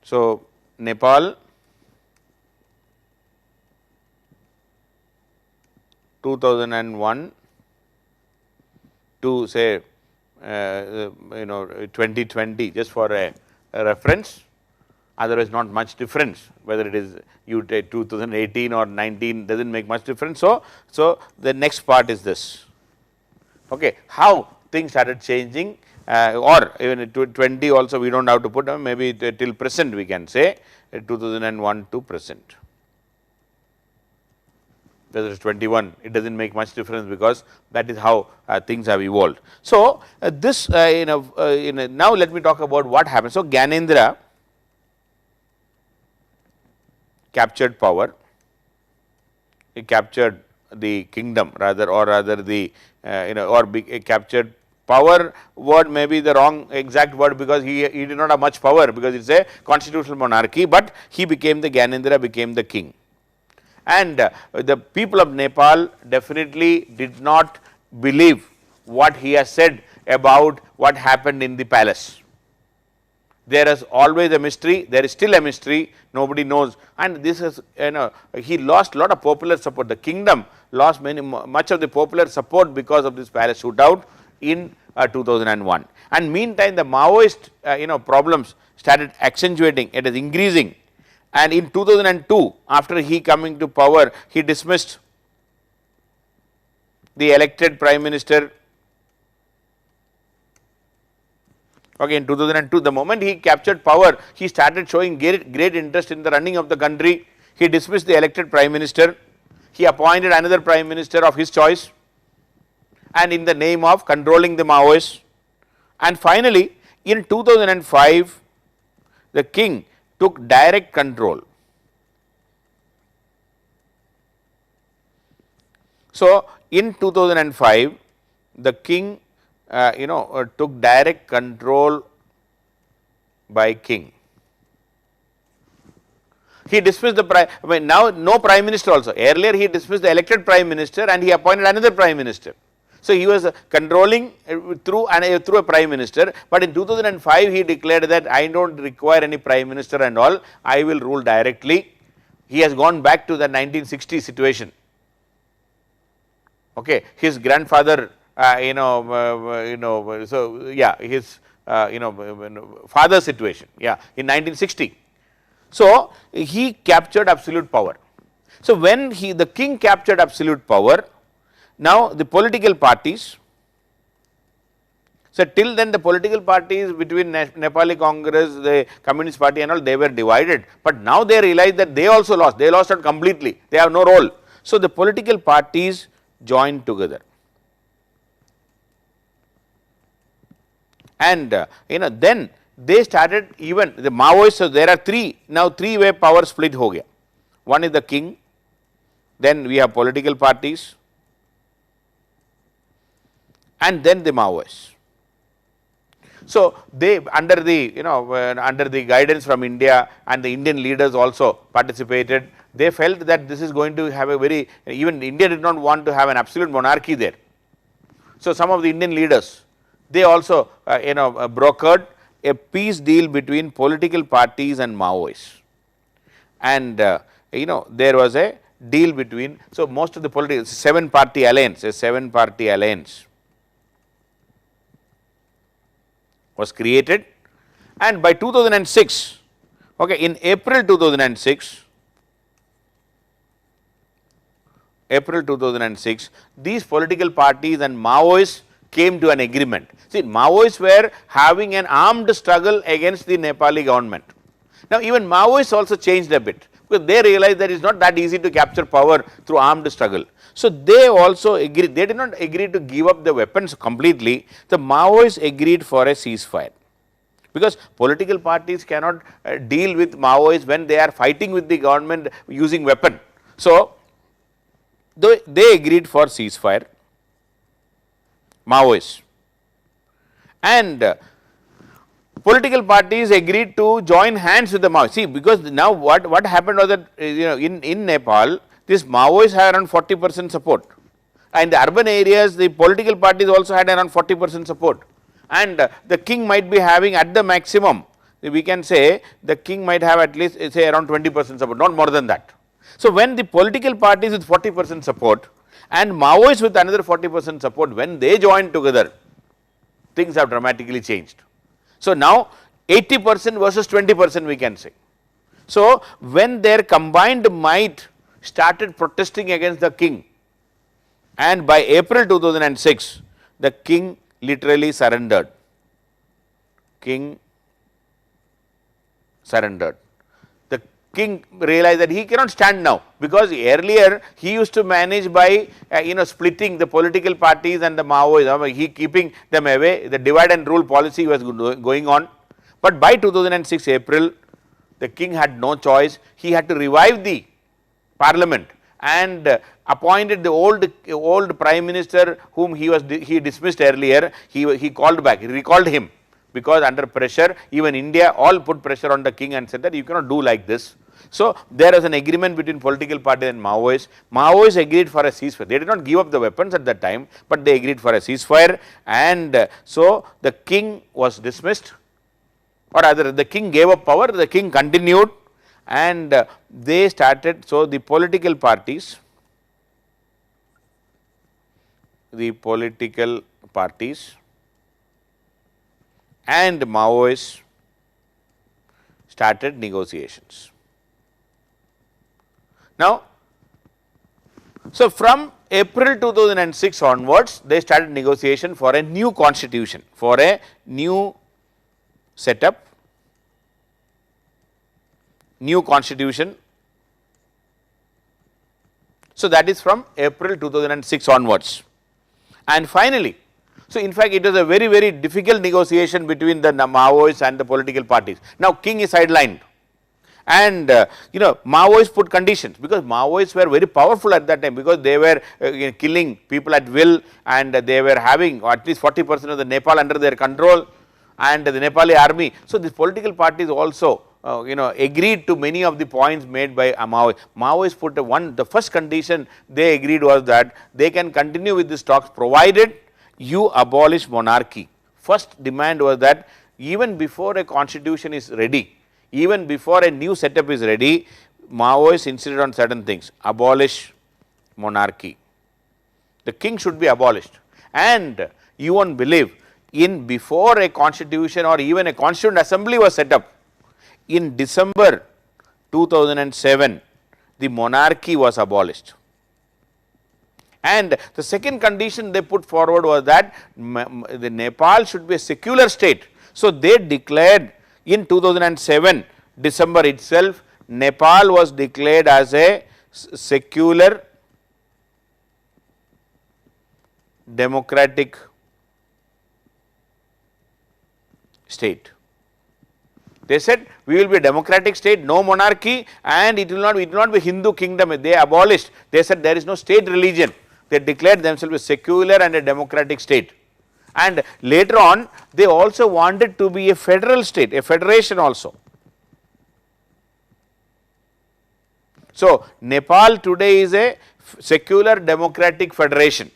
So, Nepal 2001 to say 2020, just for a reference, otherwise not much difference whether it is you take 2018 or 19 does not make much difference. So, the next part is this, okay, how things started changing or even 20 also we do not have to put maybe till present we can say 2001 to present. Whether it is 21, it does not make much difference because that is how things have evolved. So, this now let me talk about what happened. So, Gyanendra captured power, he captured the kingdom rather or rather the captured power word may be the wrong exact word because he did not have much power because it is a constitutional monarchy, but he became the Gyanendra became the king. And the people of Nepal definitely did not believe what he has said about what happened in the palace. There is always a mystery, there is still a mystery, nobody knows, and this is he lost a lot of popular support. The kingdom lost much of the popular support because of this palace shootout in 2001. And meantime, the Maoist problems started accentuating, it is increasing. And in 2002, after he coming to power, he dismissed the elected prime minister. Okay, in 2002, the moment he captured power, he started showing great interest in the running of the country. He dismissed the elected prime minister. He appointed another prime minister of his choice, and in the name of controlling the Maoists. And finally, in 2005, the king took direct control. So, in 2005, the king took direct control by king. He dismissed the now no prime minister also. Earlier he dismissed the elected prime minister and he appointed another prime minister. So, he was controlling through a prime minister, but in 2005 he declared that I do not require any prime minister and all, I will rule directly. He has gone back to the 1960 situation. Okay, his grandfather, so yeah, his father situation, yeah, in 1960. So, he captured absolute power. So, when the king captured absolute power, now the political parties, so till then the political parties between Nepali Congress, the Communist Party and all, they were divided, but now they realized that they also lost, they lost it completely, they have no role. So, the political parties joined together and then they started even the Maoists. So, there are three-way power split ho gaya. One is the king, then we have political parties, and then the Maoists. So, they under the guidance from India and the Indian leaders also participated, they felt that this is going to have a very, even India did not want to have an absolute monarchy there. So, some of the Indian leaders, they also brokered a peace deal between political parties and Maoists, and there was a deal between, so most of the political 7-party alliance, a 7-party alliance was created, and by 2006, okay, in April 2006, these political parties and Maoists came to an agreement. See, Maoists were having an armed struggle against the Nepali government. Now, even Maoists also changed a bit because they realized that it is not that easy to capture power through armed struggle. So, they also agreed, they did not agree to give up the weapons completely, the Maoists agreed for a ceasefire, because political parties cannot deal with Maoists when they are fighting with the government using weapon. So, they agreed for ceasefire, Maoists, and political parties agreed to join hands with the Maoists. See, because now what happened was that in Nepal, these Maoists had around 40% support. And the urban areas, the political parties also had around 40% support. And the king might be having at the maximum, we can say the king might have at least say around 20% support, not more than that. So, when the political parties with 40% support and Maoists with another 40% support, when they joined together, things have dramatically changed. So, now 80% versus 20% we can say. So, when their combined might started protesting against the king, and by April 2006, the king literally surrendered. King surrendered. The king realized that he cannot stand now, because earlier he used to manage by splitting the political parties and the Maoists, he keeping them away, the divide and rule policy was going on. But by 2006 April, the king had no choice, he had to revive the parliament and appointed the old prime minister whom he dismissed earlier. He called back, he recalled him, because under pressure, even India all put pressure on the king and said that you cannot do like this. So, there was an agreement between political party and Maoists. Maoists agreed for a ceasefire. They did not give up the weapons at that time, but they agreed for a ceasefire, and so the king was dismissed, or rather the king gave up power, the king continued, and they started. So, the political parties and Maoists started negotiations. Now, so from April 2006 onwards, they started negotiation for a new constitution, for a new setup, new constitution. So, that is from April 2006 onwards. And finally, so in fact, it was a very, very difficult negotiation between the Maoists and the political parties. Now, king is sidelined, and Maoists put conditions, because Maoists were very powerful at that time, because they were killing people at will, and they were having at least 40% of the Nepal under their control and the Nepali army. So, these political parties also agreed to many of the points made by Maoists. Maoists put the first condition they agreed was that they can continue with these talks provided you abolish monarchy. First demand was that even before a constitution is ready, even before a new setup is ready, Maoists insisted on certain things: abolish monarchy, the king should be abolished. And you won't believe, before a constitution or even a constituent assembly was set up, in December 2007, the monarchy was abolished. And the second condition they put forward was that the Nepal should be a secular state. So, they declared in 2007 December itself, Nepal was declared as a secular democratic state. They said we will be a democratic state, no monarchy, and it will not be Hindu kingdom. They abolished. They said there is no state religion. They declared themselves a secular and a democratic state. And later on, they also wanted to be a federal state, a federation also. So, Nepal today is a secular democratic federation.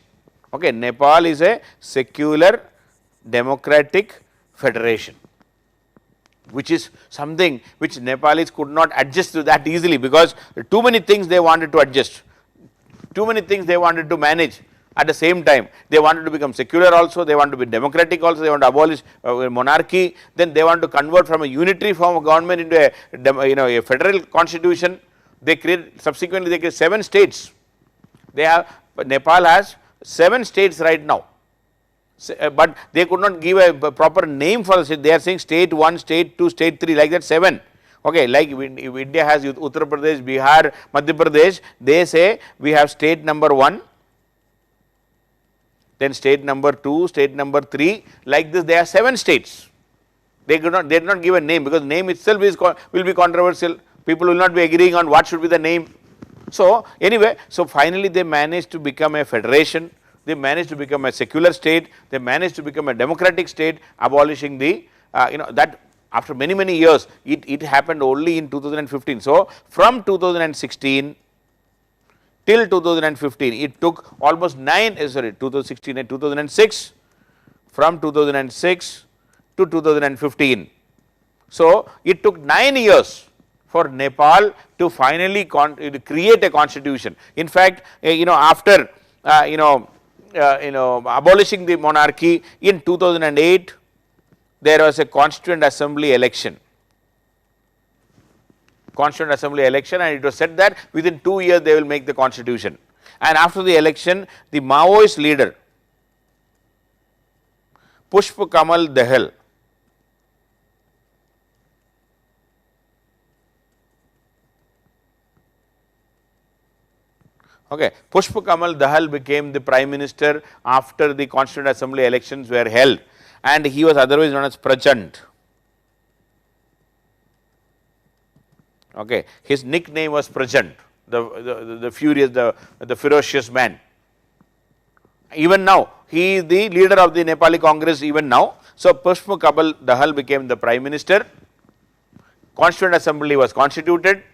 Okay, Nepal is a secular democratic federation, which is something which Nepalis could not adjust to that easily, because too many things they wanted to adjust, too many things they wanted to manage at the same time. They wanted to become secular also, they want to be democratic also, they want to abolish monarchy, then they want to convert from a unitary form of government into a federal constitution. They subsequently they create 7 states. Nepal has 7 states right now. But they could not give a proper name for the state. They are saying state 1, state 2, state 3, like that 7. Okay, like if India has Uttar Pradesh, Bihar, Madhya Pradesh, they say we have state number 1, then state number 2, state number 3, like this. There are 7 states. They did not give a name, because name itself will be controversial. People will not be agreeing on what should be the name. So, anyway, so finally they managed to become a federation. They managed to become a secular state, they managed to become a democratic state, abolishing the, that after many, many years, it happened only in 2015. So, from 2016, till 2015. It took almost 2016 and 2006, from 2006 to 2015. So, it took 9 years for Nepal to finally create a constitution. In fact, after abolishing the monarchy in 2008, there was a constituent assembly election. And it was said that within 2 years they will make the constitution. And after the election, the Maoist leader Pushpa Kamal Dahal Pushpa Kamal Dahal became the prime minister after the Constituent Assembly elections were held, and he was otherwise known as Prachand. His nickname was Prachand, the furious, the ferocious man. Even now, he is the leader of the Nepali Congress even now. So, Pushpa Kamal Dahal became the prime minister, Constituent Assembly was constituted,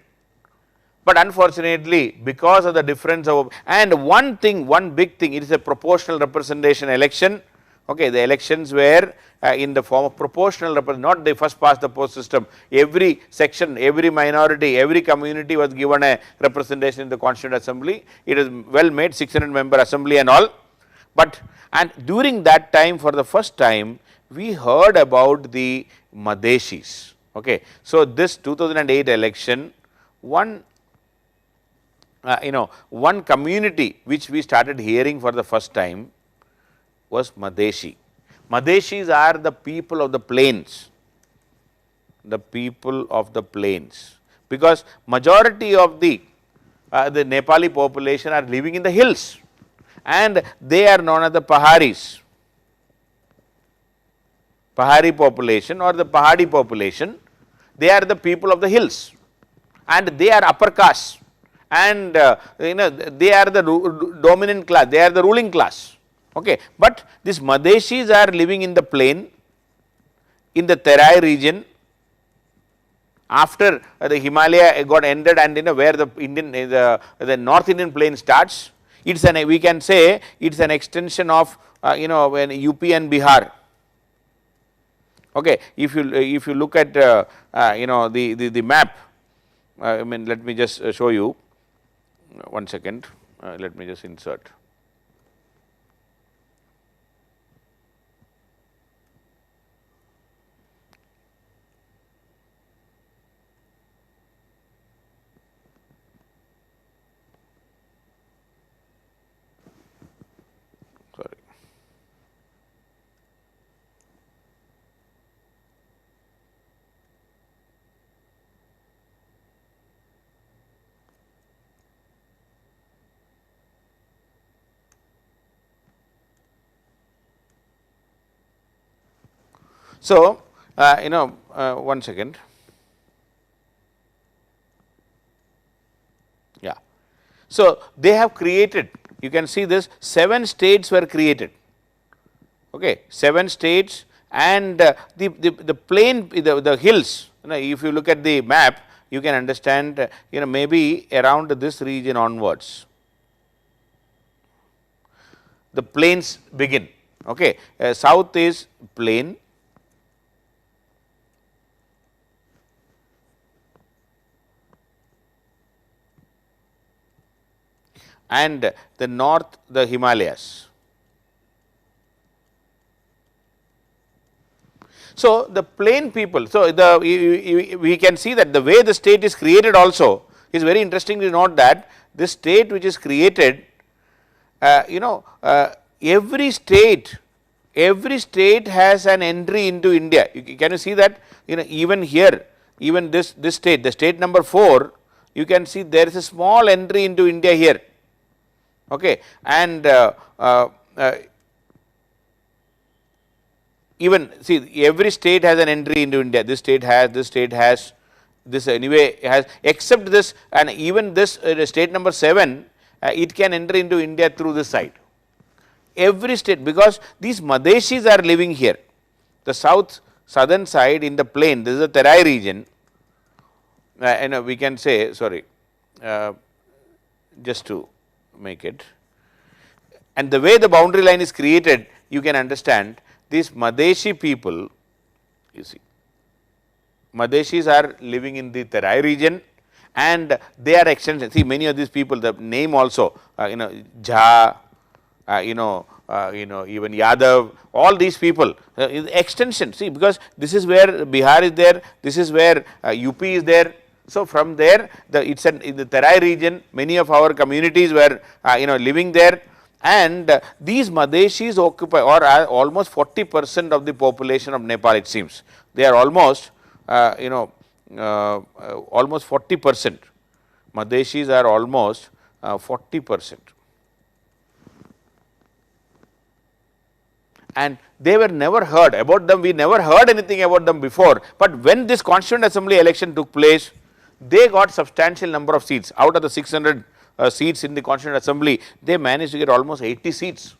but unfortunately, because of the difference of, and one big thing, it is a proportional representation election. The elections were in the form of proportional representation, not the first past the post system. Every section, every minority, every community was given a representation in the Constituent Assembly. It is well made, 600-member assembly and all. But, and during that time, for the first time, we heard about the Madeshis. So, this 2008 election, one community which we started hearing for the first time was Madeshi. Madeshis are the people of the plains, because majority of the Nepali population are living in the hills, and they are known as the Paharis. Pahari population or the Pahadi population, they are the people of the hills, and they are upper caste, and they are the dominant class, they are the ruling class. But these Madeshis are living in the plain, in the Terai region, after the Himalaya got ended, and where the the North Indian plain starts. It's we can say it's an extension of when UP and Bihar. If you look at the map, let me just show you. One second, let me just insert. Sorry. So, one second. Yeah. So, they have created, you can see this, 7 states were created. 7 states, and the plain, the hills, if you look at the map, you can understand, maybe around this region onwards, the plains begin. South is plain, and the north, the Himalayas. So, the plain people, so we can see that the way the state is created also is very interesting to note that this state which is created, every state has an entry into India. Can you see that? Even here, even this state, the state number 4, you can see there is a small entry into India here. And even see, every state has an entry into India. This state has, this anyway has, except this, and even this state number 7, it can enter into India through this side. Every state, because these Madeshis are living here, the southern side in the plain, this is the Terai region, and we can say, sorry, just to make it. And the way the boundary line is created, you can understand these Madeshi people, you see, Madeshis are living in the Terai region and they are extensions. See, many of these people, the name also, Jha, even Yadav, all these people, extension. See, because this is where Bihar is there, this is where UP is there. So, from there, it's in the Terai region, many of our communities were, living there. And these Madeshis occupy or are almost 40% of the population of Nepal, it seems. They are almost, almost 40%. Madeshis are almost 40%. And they were never heard about them, we never heard anything about them before, but when this Constituent Assembly election took place, they got substantial number of seats. Out of the 600 seats in the Constituent Assembly, they managed to get almost 80 seats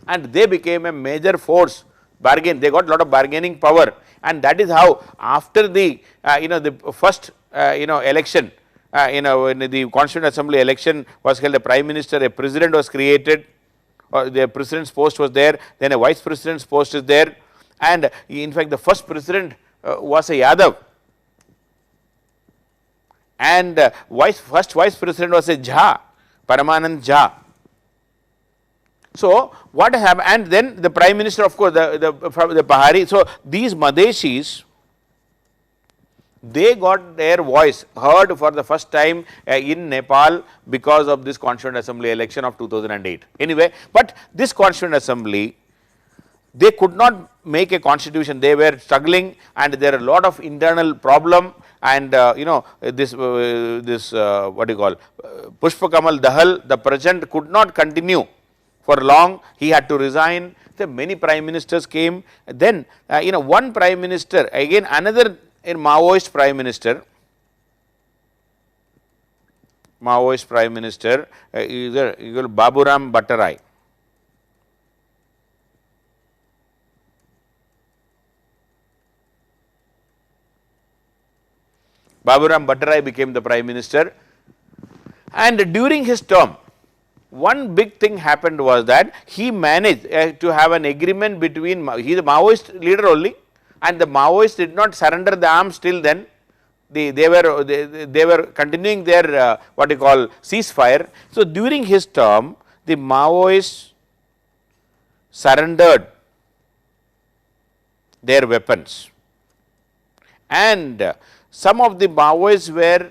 and they became a major force, they got lot of bargaining power, and that is how after the the first election, when the Constituent Assembly election was held, a Prime Minister, a President was created, or the President's post was there, then a Vice President's post is there, and in fact the first President was a Yadav, and first Vice President was a Jha, Paramanand Jha. So, what happened, and then the Prime Minister, of course, the Pahari. So, these Madeshis, they got their voice heard for the first time in Nepal because of this Constituent Assembly election of 2008. Anyway, but this Constituent Assembly, they could not make a constitution, they were struggling and there are a lot of internal problem, and this what do you call, Pushpa Kamal Dahal, the President, could not continue for long, he had to resign. So, many Prime Ministers came, then one Prime Minister, again another Maoist Prime Minister, is Baburam Bhattarai. Baburam Bhattarai became the Prime Minister, and during his term, one big thing happened was that he managed to have an agreement between, he is a Maoist leader only, and the Maoists did not surrender the arms till then. They were continuing their what you call ceasefire. So, during his term, the Maoists surrendered their weapons, and some of the Maoists were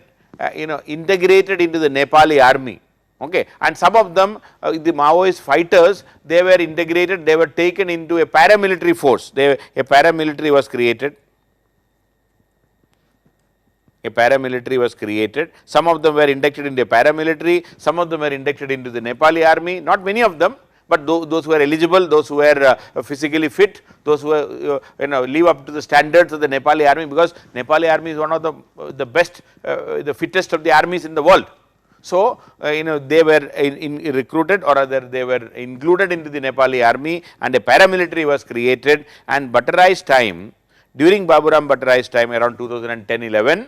integrated into the Nepali army. Okay. And some of them, the Maoist fighters, they were integrated, they were taken into a paramilitary force, a paramilitary was created. Some of them were inducted into a paramilitary, some of them were inducted into the Nepali army, not many of them, but those who were eligible, those who were physically fit, those who were, live up to the standards of the Nepali army, because Nepali army is one of the best, the fittest of the armies in the world. So, they were recruited, or rather they were included into the Nepali army, and a paramilitary was created. And Bhattarai's time, during Baburam Bhattarai's time around 2010-11,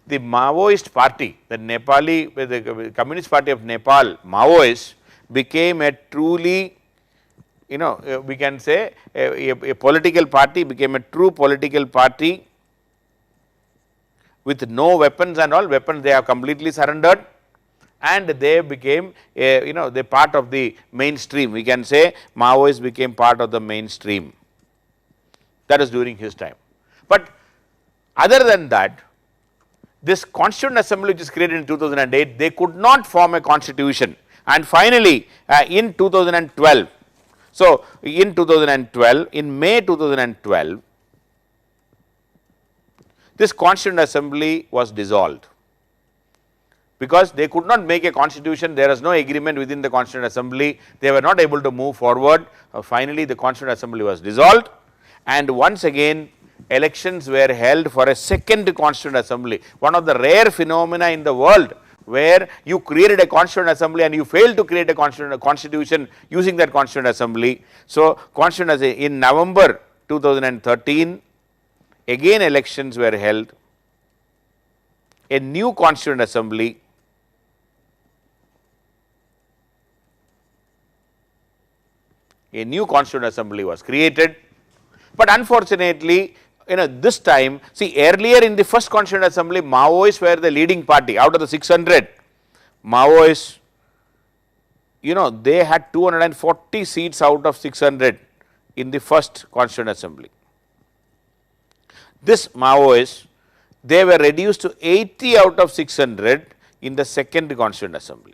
the Maoist party, the Communist Party of Nepal, Maoists, became a truly, we can say a political party, became a true political party with no weapons and all. Weapons they have completely surrendered, and they became they part of the mainstream. We can say Maoists became part of the mainstream. That is during his time. But other than that, this Constituent Assembly which is created in 2008, they could not form a constitution, and finally in 2012. So, in May 2012, this Constituent Assembly was dissolved, because they could not make a constitution, there was no agreement within the Constituent Assembly, they were not able to move forward. Finally, the Constituent Assembly was dissolved, and once again elections were held for a second Constituent Assembly, one of the rare phenomena in the world where you created a Constituent Assembly and you failed to create a constitution using that Constituent Assembly. So, in November 2013, again elections were held, a new Constituent Assembly, a new Constituent Assembly was created. But unfortunately, this time, see, earlier in the first Constituent Assembly, Maoists were the leading party. Out of the 600, Maoists, they had 240 seats out of 600 in the first Constituent Assembly. This Maoists, they were reduced to 80 out of 600 in the second Constituent Assembly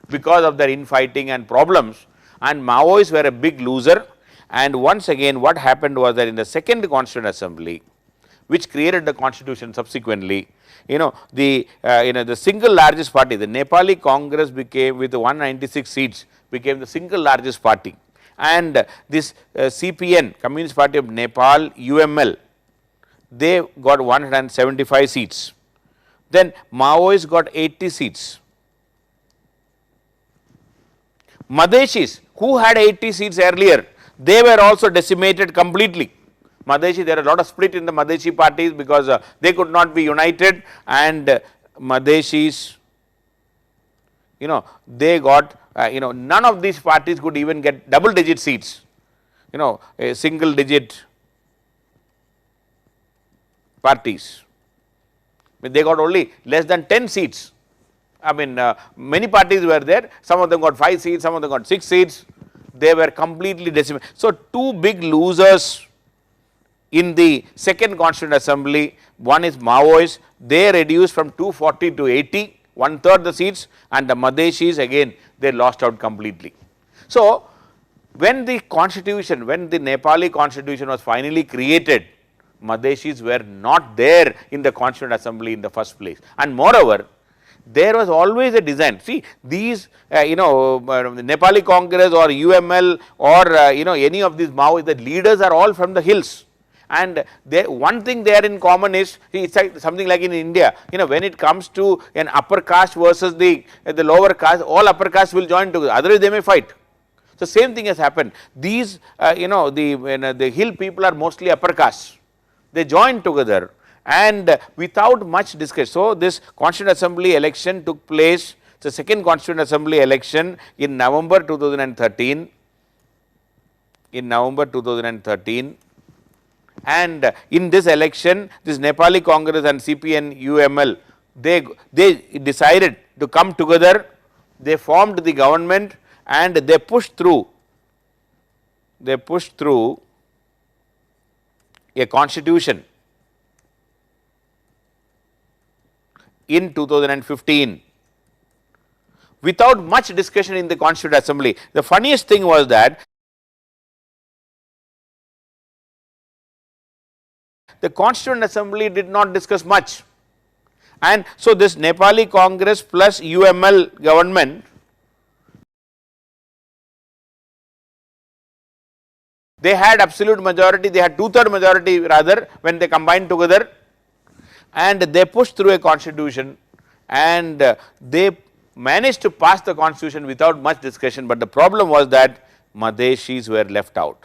because of their infighting and problems, and Maoists were a big loser. And once again, what happened was that in the second Constituent Assembly, which created the constitution subsequently, the single largest party, the Nepali Congress, became, with 196 seats, became the single largest party, and this CPN, Communist Party of Nepal, UML, they got 175 seats. Then Maoists got 80 seats. Madheshis, who had 80 seats earlier, they were also decimated completely. Madheshi, there are a lot of split in the Madheshi parties because they could not be united, and Madheshis, they got, none of these parties could even get double digit seats, a single digit parties. They got only less than 10 seats. I mean, many parties were there, some of them got 5 seats, some of them got 6 seats, they were completely decimated. So, two big losers in the second Constituent Assembly, one is Maoists, they reduced from 240 to 80, one-third the seats, and the Madheshis again, they lost out completely. So, when the constitution, when the Nepali constitution was finally created, Madheshis were not there in the Constituent Assembly in the first place, and moreover, there was always a design. See, these Nepali Congress or UML or any of these Maoists, the leaders are all from the hills, and one thing they are in common is, it's like something like in India, when it comes to an upper caste versus the lower caste, all upper caste will join together, otherwise they may fight. So, same thing has happened. These the hill people are mostly upper caste, they join together and without much discussion. So, this Constituent Assembly election took place, the second Constituent Assembly election in November 2013, and in this election, this Nepali Congress and CPN UML, they decided to come together, they formed the government and they pushed through a constitution in 2015 without much discussion in the Constituent Assembly. The funniest thing was that the Constituent Assembly did not discuss much, and so this Nepali Congress plus UML government, they had absolute majority, they had two-third majority rather when they combined together, and they pushed through a constitution and they managed to pass the constitution without much discussion, but the problem was that Madheshis were left out.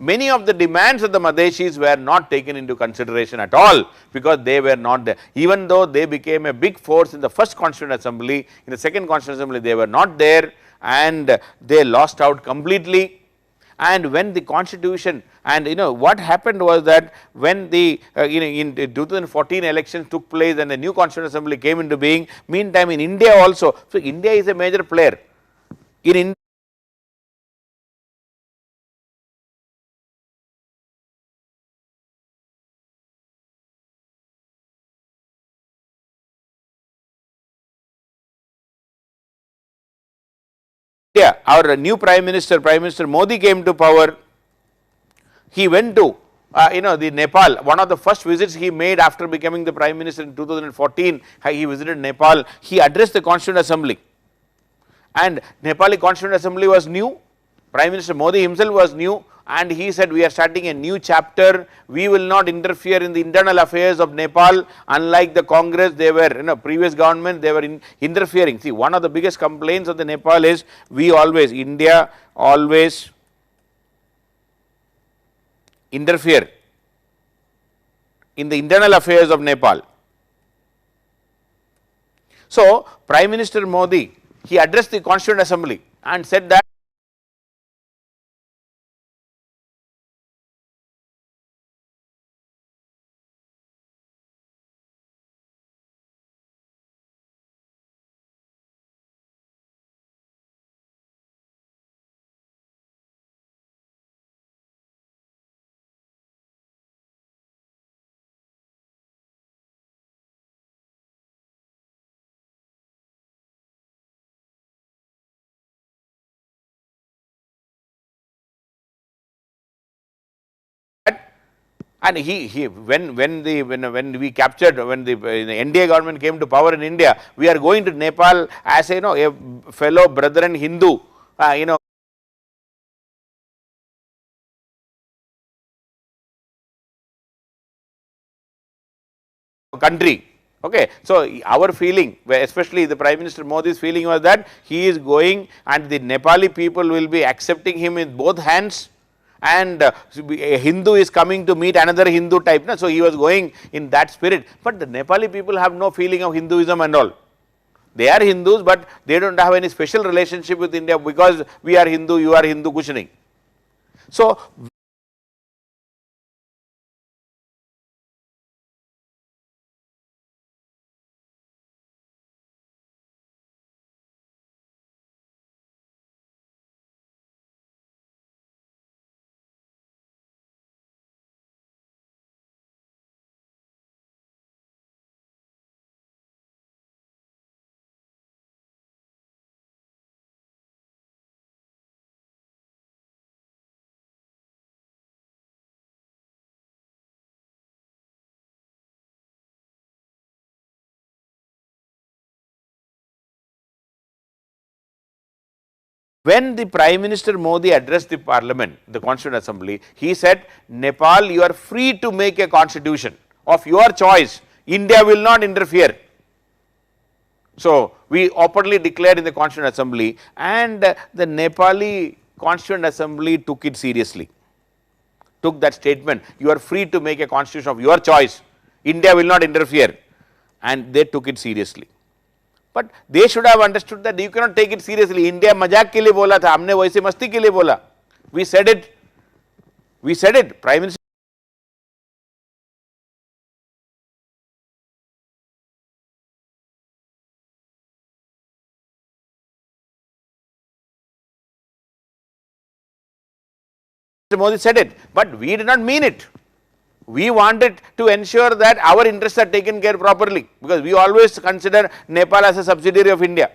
Many of the demands of the Madheshis were not taken into consideration at all, because they were not there. Even though they became a big force in the first Constituent Assembly, in the second Constituent Assembly they were not there and they lost out completely. And when the constitution, and what happened was that when the in 2014 elections took place and the new Constituent Assembly came into being, meantime in India also, so India is a major player. In India, our new Prime Minister Modi came to power. He went to the Nepal, one of the first visits he made after becoming the Prime Minister in 2014, he visited Nepal, he addressed the Constituent Assembly, and Nepali Constituent Assembly was new, Prime Minister Modi himself was new, and he said, we are starting a new chapter, we will not interfere in the internal affairs of Nepal, unlike the Congress, they were, previous government, they were interfering. See, one of the biggest complaints of the Nepal is, India always interfere in the internal affairs of Nepal. So, Prime Minister Modi, he addressed the Constituent Assembly and said that and when we captured, when the NDA government came to power in India, we are going to Nepal as a fellow brethren Hindu, country. Okay, so our feeling, especially the Prime Minister Modi's feeling, was that he is going and the Nepali people will be accepting him with both hands, and a Hindu is coming to meet another Hindu type. So he was going in that spirit, but the Nepali people have no feeling of Hinduism and all. They are Hindus, but they do not have any special relationship with India because we are Hindu, you are Hindu, kuch nahi. So when the Prime Minister Modi addressed the Parliament, the Constituent Assembly, he said, Nepal, you are free to make a constitution of your choice. India will not interfere. So we openly declared in the Constituent Assembly, and the Nepali Constituent Assembly took it seriously, took that statement, you are free to make a constitution of your choice. India will not interfere, and they took it seriously. But they should have understood that you cannot take it seriously. India मजाक के लिए बोला था, हमने वैसे मस्ती के लिए बोला. We said it. We said it. Prime Minister Modi said it, but we did not mean it. We wanted to ensure that our interests are taken care properly, because we always consider Nepal as a subsidiary of India.